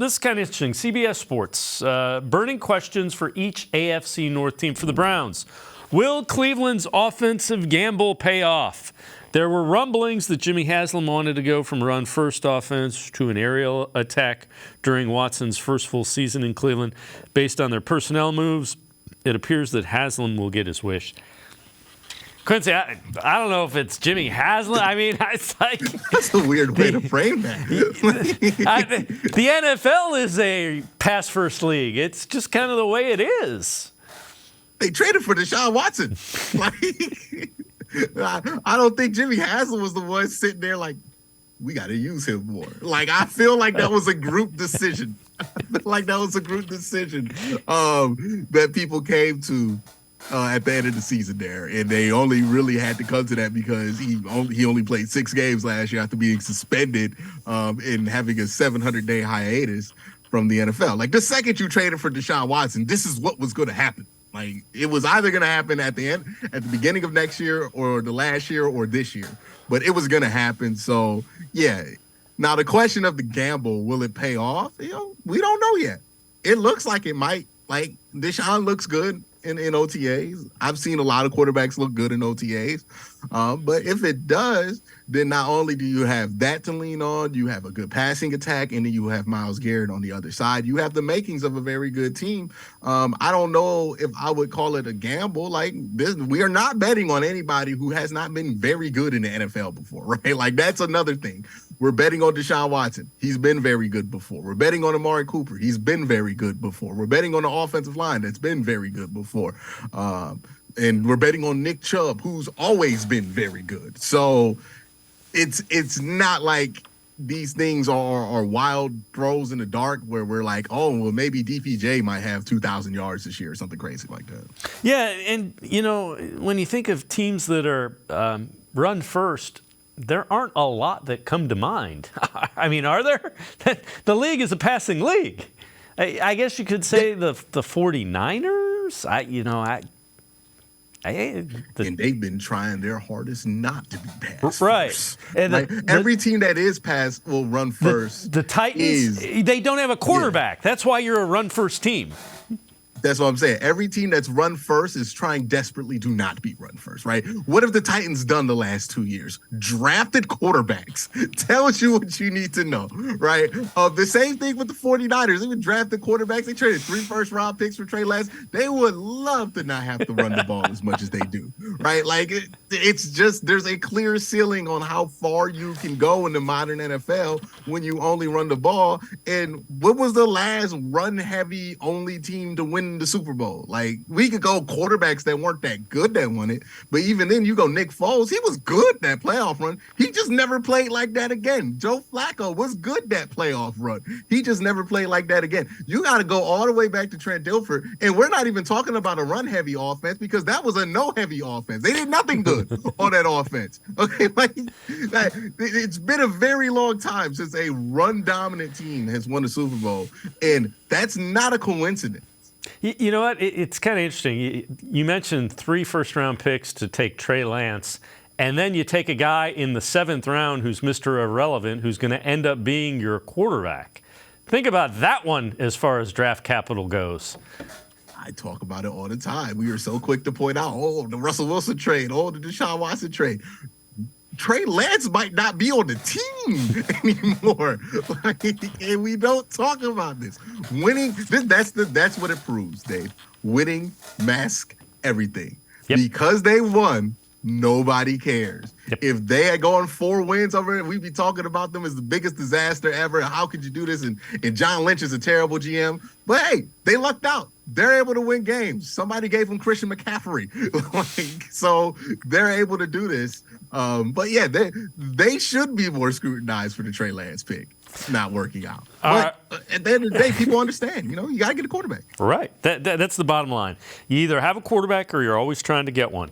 This is kind of interesting. CBS Sports, burning questions for each AFC North team. For the Browns, will Cleveland's offensive gamble pay off? There were rumblings that Jimmy Haslam wanted to go from run-first offense to an aerial attack during Watson's first full season in Cleveland. Based on their personnel moves, it appears that Haslam will get his wish. Quincy, I don't know if it's Jimmy Haslam. I mean, it's like... That's a weird way to frame that. The NFL is a pass-first league. It's just kind of the way it is. They traded for Deshaun Watson. I don't think Jimmy Haslam was the one sitting there like, we got to use him more. Like, I feel like that was a group decision. That people came to at the end of the season there. And they only really had to come to that because he only played 6 games last year after being suspended and having a 700-day hiatus from the NFL. Like, the second you traded for Deshaun Watson, this is what was going to happen. Like, it was either going to happen at the beginning of next year or the last year or this year. But it was going to happen. So, yeah. Now, the question of the gamble, will it pay off? We don't know yet. It looks like it might. Like, Deshaun looks good in OTAs. I've seen a lot of quarterbacks look good in OTAs. But if it does, then not only do you have that to lean on, you have a good passing attack, and then you have Myles Garrett on the other side. You have the makings of a very good team. I don't know if I would call it a gamble. Like, this, we are not betting on anybody who has not been very good in the NFL before, right? Like, that's another thing. We're betting on Deshaun Watson. He's been very good before. We're betting on Amari Cooper. He's been very good before. We're betting on the offensive line that's been very good before. And we're betting on Nick Chubb, who's always been very good. So it's not like these things are wild throws in the dark where we're like, oh, well, maybe DPJ might have 2,000 yards this year or something crazy like that. Yeah, and, when you think of teams that are run first, there aren't a lot that come to mind. I mean, are there? The league is a passing league. I guess you could say the 49ers. And they've been trying their hardest not to be pass right. first. And every team that is pass will run first. The Titans, they don't have a quarterback. Yeah. That's why you're a run first team. That's what I'm saying. Every team that's run first is trying desperately to not be run first, right? What have the Titans done the last 2 years? Drafted quarterbacks. Tells you what you need to know, right? The same thing with the 49ers. They would drafted quarterbacks. They traded 3 first-round picks for Trey Lance. They would love to not have to run the ball as much as they do, right? Like, it's just there's a clear ceiling on how far you can go in the modern NFL when you only run the ball. And what was the last run-heavy only team to win the Super Bowl? Like, we could go quarterbacks that weren't that good that won it, but even then you go Nick Foles, he was good that playoff run. He just never played like that again. Joe Flacco was good that playoff run. He just never played like that again. You got to go all the way back to Trent Dilfer, and we're not even talking about a run-heavy offense because that was a no-heavy offense. They did nothing good on that offense. Okay, like it's been a very long time since a run-dominant team has won the Super Bowl, and that's not a coincidence. You know what? It's kind of interesting. You mentioned 3 first-round picks to take Trey Lance, and then you take a guy in the 7th round who's Mr. Irrelevant, who's going to end up being your quarterback. Think about that one as far as draft capital goes. I talk about it all the time. We are so quick to point out, the Russell Wilson trade, the Deshaun Watson trade. Trey Lance might not be on the team anymore. And we don't talk about this. Winning, that's what it proves, Dave. Winning masks everything. Yep. Because they won, nobody cares. Yep. If they had gone 4 wins over it, we'd be talking about them as the biggest disaster ever. How could you do this? And John Lynch is a terrible GM. But hey, they lucked out. They're able to win games. Somebody gave them Christian McCaffrey. So they're able to do this. But yeah, they should be more scrutinized for the Trey Lance pick. It's not working out. But at the end of the day, people understand, you got to get a quarterback. Right. That's the bottom line. You either have a quarterback or you're always trying to get one.